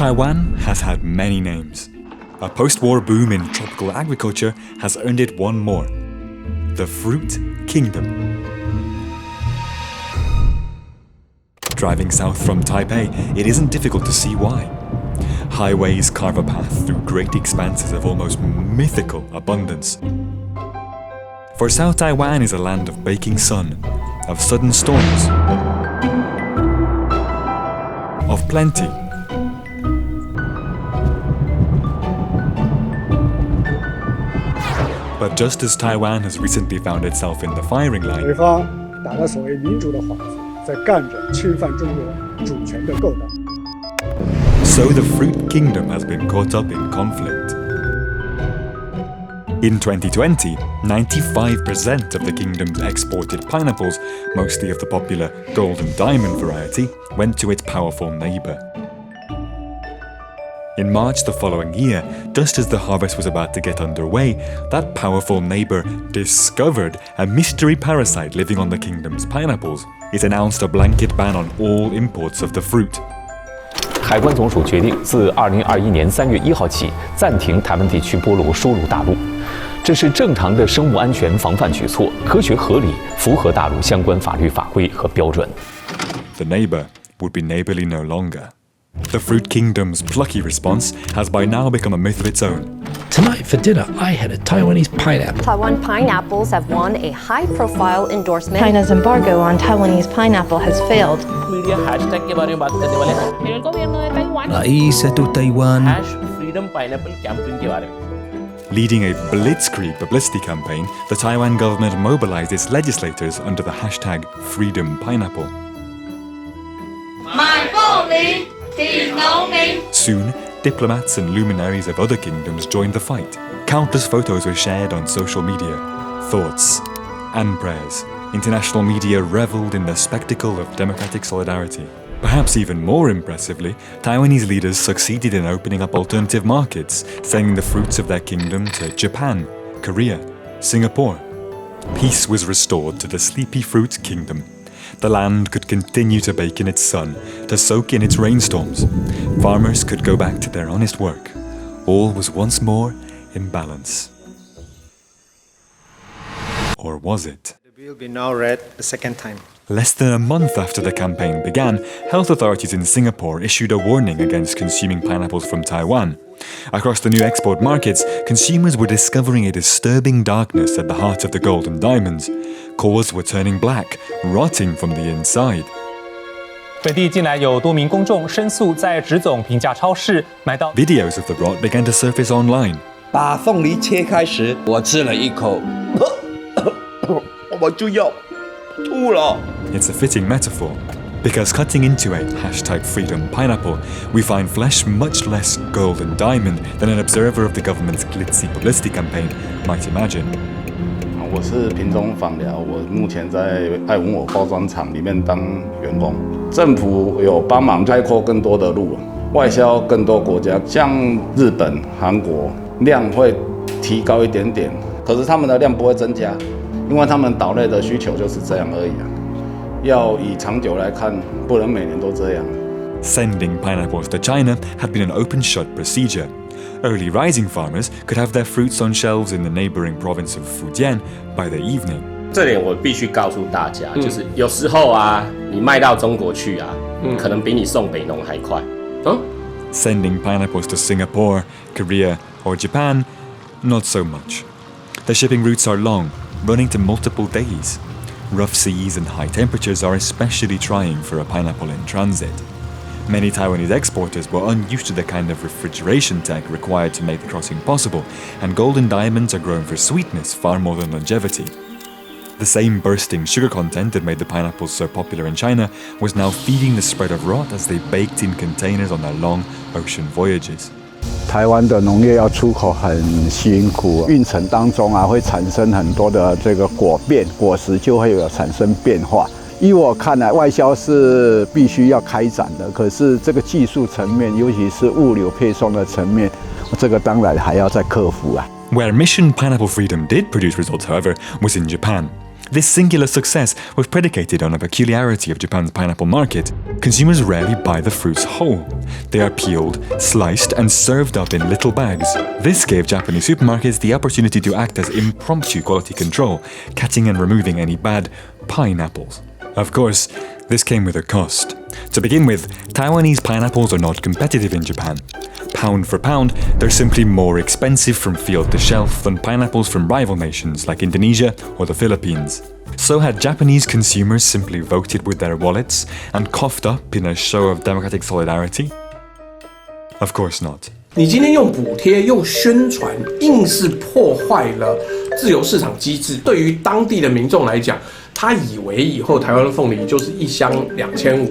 Taiwan has had many names. A post-war boom in tropical agriculture has earned it one more: the Fruit Kingdom. Driving south from Taipei, it isn't difficult to see why. Highways carve a path through great expanses of almost mythical abundance. For South Taiwan is a land of baking sun, of sudden storms, of plenty. But just as Taiwan has recently found itself in the firing line, 北方打着所谓民主的幌子，在干着侵犯中国主权的勾当。 so the Fruit Kingdom has been caught up in conflict. In 2020, 95% of the kingdom's exported pineapples, mostly of the popular Golden Diamond variety, went to its powerful neighbour. In March the following year, just as the harvest was about to get underway, that powerful neighbour discovered a mystery parasite living on the kingdom's pineapples. It announced a blanket ban on all imports of the fruit. 海关总署决定自2021年3月1号起暂停台湾地区菠萝输入大陆，这是正常的生物安全防范举措，科学合理，符合大陆相关法律法规和标准。The neighbour would be neighbourly no longer. The Fruit Kingdom's plucky response has by now become a myth of its own. Tonight for dinner, I had a Taiwanese pineapple. Taiwan pineapples have won a high-profile endorsement. China's embargo on Taiwanese pineapple has failed. Media hashtag के बारे में बात करने वाले हैं federal government Taiwan Raíces de Taiwan. #freedom pineapple campaign के बारे में Leading a blitzkrieg publicity campaign, the Taiwan government mobilized its legislators under the hashtag #FreedomPineapple. Soon, diplomats and luminaries of other kingdoms joined the fight. Countless photos were shared on social media, thoughts and prayers. International media reveled in the spectacle of democratic solidarity. Perhaps even more impressively, Taiwanese leaders succeeded in opening up alternative markets, sending the fruits of their kingdom to Japan, Korea, Singapore. Peace was restored to the sleepy Fruit Kingdom. The land could continue to bake in its sun, to soak in its rainstorms. Farmers could go back to their honest work. All was once more in balance. Or was it? The bill will be now read a second time. Less than a month after the campaign began, health authorities in Singapore issued a warning against consuming pineapples from Taiwan. Across the new export markets, consumers were discovering a disturbing darkness at the heart of the Golden Diamonds. Cores were turning black, rotting from the inside. 本地近来有多名公众申诉，在植总平价超市买到 Videos of the rot began to surface online. 把凤梨切开时，我吃了一口，我就要吐了。 It's a fitting metaphor, because cutting into a #FreedomPineapple, we find flesh much less golden diamond than an observer of the government's glitzy publicity campaign might imagine. 我是屏东访寮，我目前在爱文我包装厂里面当员工。政府有帮忙开拓更多的路，外销更多国家，像日本、韩国量会提高一点点，可是他们的量不会增加，因为他们岛内的需求就是这样而已啊。要以长久来看，不能每年都这样。Sending pineapples to China had been an open-shut procedure. Early rising farmers could have their fruits on shelves in the neighboring province of Fujian by the evening. 这点我必须告诉大家，就是有时候啊，你卖到中国去啊，可能比你送北农还快。Sending pineapples to Singapore, Korea, or Japan, not so much. The shipping routes are long, running to multiple days. Rough seas and high temperatures are especially trying for a pineapple in transit. Many Taiwanese exporters were unused to the kind of refrigeration tech required to make the crossing possible, and golden diamonds are grown for sweetness far more than longevity. The same bursting sugar content that made the pineapples so popular in China was now feeding the spread of rot as they baked in containers on their long ocean voyages. 台湾的农业要出口很辛苦，运程当中啊会产生很多的这个果变，果实就会有产生变化。依我看来，外销是必须要开展的，可是这个技术层面，尤其是物流配送的层面，这个当然还要再克服啊。Where Mission Pineapple Freedom did produce results, however, was in Japan. This singular success was predicated on a peculiarity of Japan's pineapple market. Consumers rarely buy the fruits whole. They are peeled, sliced, and served up in little bags. This gave Japanese supermarkets the opportunity to act as impromptu quality control, catching and removing any bad pineapples. Of course, this came with a cost. To begin with, Taiwanese pineapples are not competitive in Japan. Pound for pound, they're simply more expensive from field to shelf than pineapples from rival nations like Indonesia or the Philippines. So had Japanese consumers simply voted with their wallets and coughed up in a show of democratic solidarity? Of course not. 你今天用补贴、用宣传，硬是破坏了自由市场机制。对于当地的民众来讲，他以为以后台湾的凤梨就是一箱2500，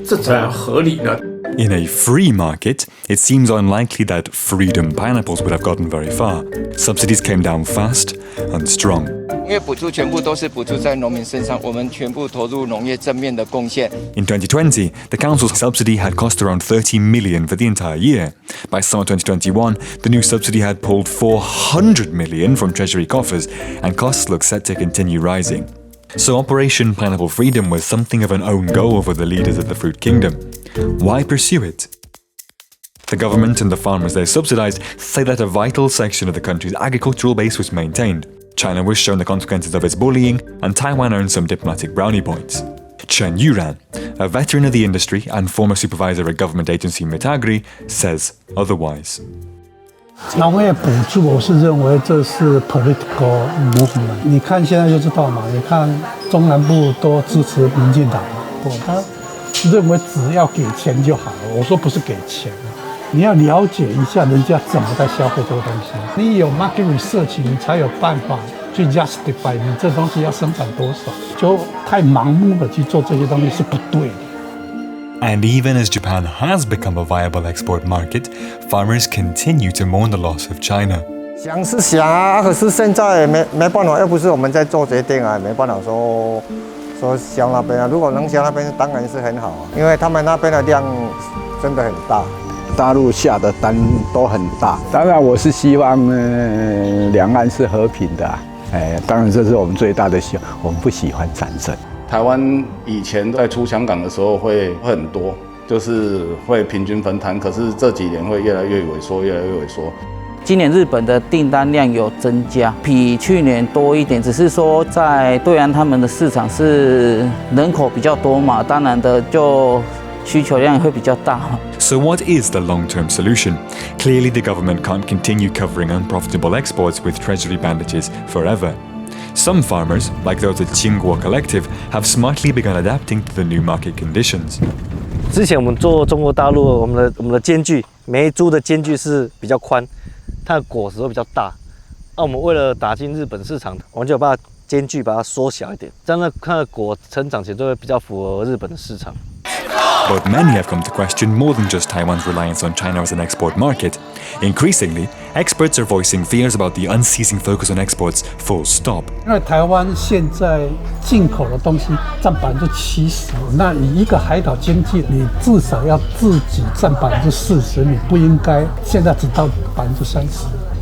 这怎么合理呢？ In a free market, it seems unlikely that freedom pineapples would have gotten very far. Subsidies came down fast and strong. 因为补助全部都是补助在农民身上，我们全部投入农业正面的贡献。In 2020, the council's subsidy had cost around 30 million for the entire year. By summer 2021, the new subsidy had pulled 400 million from treasury coffers, and costs look set to continue rising. So Operation Pineapple Freedom was something of an own goal for the leaders of the fruit kingdom. Why pursue it? The government and the farmers they subsidized say that a vital section of the country's agricultural base was maintained. China was shown the consequences of its bullying, and Taiwan earned some diplomatic brownie points. Chen Yuran, a veteran of the industry and former supervisor at government agency Mitagri, says otherwise. 农业补助，我是认为这是 political movement。你看现在就知道嘛，你看中南部都支持民进党嘛，他认为只要给钱就好了。我说不是给钱，你要了解一下人家怎么在消费这个东西。你有 market research， 你才有办法去 justify 你这东西要生产多少。就太盲目的去做这些东西是不对的。 And even as Japan has become a viable export market, farmers continue to mourn the loss of China. 想是想啊，可是现在没办法，又不是我们在做决定啊，没办法说销那边啊。如果能销那边，当然是很好啊，因为他们那边的量真的很大，大陆下的单都很大。当然，我是希望两岸是和平的、啊，当然这是我们最大的希望，我们不喜欢战争。 台湾以前在出香港的时候会很多，就是会平均分摊，可是这几年会越来越萎缩，越来越萎缩。今年日本的订单量有增加，比去年多一点，只是说在对岸他们的市场是人口比较多嘛，当然的就需求量也会比较大。So what is the long-term solution? Clearly, the government can't continue covering unprofitable exports with treasury bandages forever. Some farmers, like those at Qingguo Collective, have smartly begun adapting to the new market conditions. 之前我们做中国大陆，我们的间距，每一株的间距是比较宽，它的果实会比较大。那我们为了打进日本市场，我们就把间距把它缩小一点，这样它的果成长起来就会比较符合日本的市场。 But many have come to question more than just Taiwan's reliance on China as an export market. Increasingly, experts are voicing fears about the unceasing focus on exports, full stop. 因为台湾现在进口的东西占70%，那以一个海岛经济，你至少要自己占40%，你不应该现在只到30%。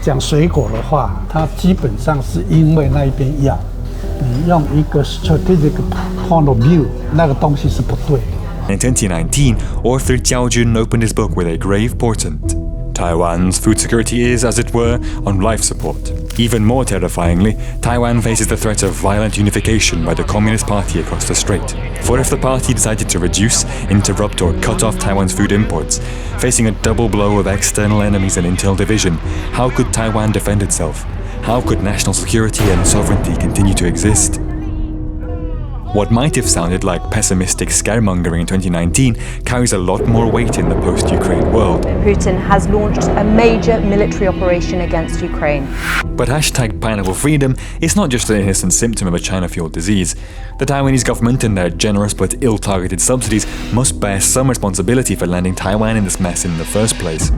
讲水果的话，它基本上是因为那一边要，你用一个 strategic point of view， 那个东西是不对的。 In 2019, author Jiao Jun opened his book with a grave portent. Taiwan's food security is, as it were, on life support. Even more terrifyingly, Taiwan faces the threat of violent unification by the Communist Party across the strait. For if the party decided to reduce, interrupt, or cut off Taiwan's food imports, facing a double blow of external enemies and internal division, how could Taiwan defend itself? How could national security and sovereignty continue to exist? What might have sounded like pessimistic scaremongering in 2019 carries a lot more weight in the post-Ukraine world. Putin has launched a major military operation against Ukraine. But hashtag pineapple freedom is not just an innocent symptom of a China-fueled disease. The Taiwanese government and their generous but ill-targeted subsidies must bear some responsibility for landing Taiwan in this mess in the first place.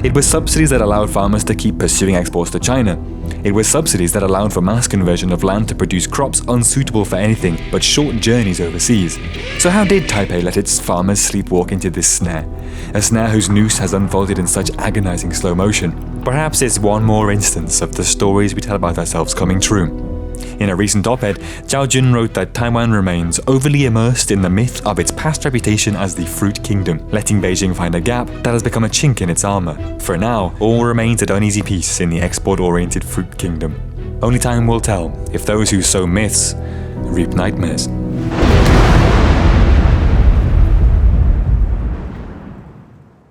It was subsidies that allowed farmers to keep pursuing exports to China. It was subsidies that allowed for mass conversion of land to produce crops unsuitable for anything but short journeys overseas. So how did Taipei let its farmers sleepwalk into this snare? A snare whose noose has unfolded in such agonizing slow motion. Perhaps it's one more instance of the stories we tell about ourselves coming true. In a recent op-ed, Zhao Jun wrote that Taiwan remains overly immersed in the myth of its past reputation as the fruit kingdom, letting Beijing find a gap that has become a chink in its armor. For now, all remains at uneasy peace in the export-oriented fruit kingdom. Only time will tell if those who sow myths reap nightmares.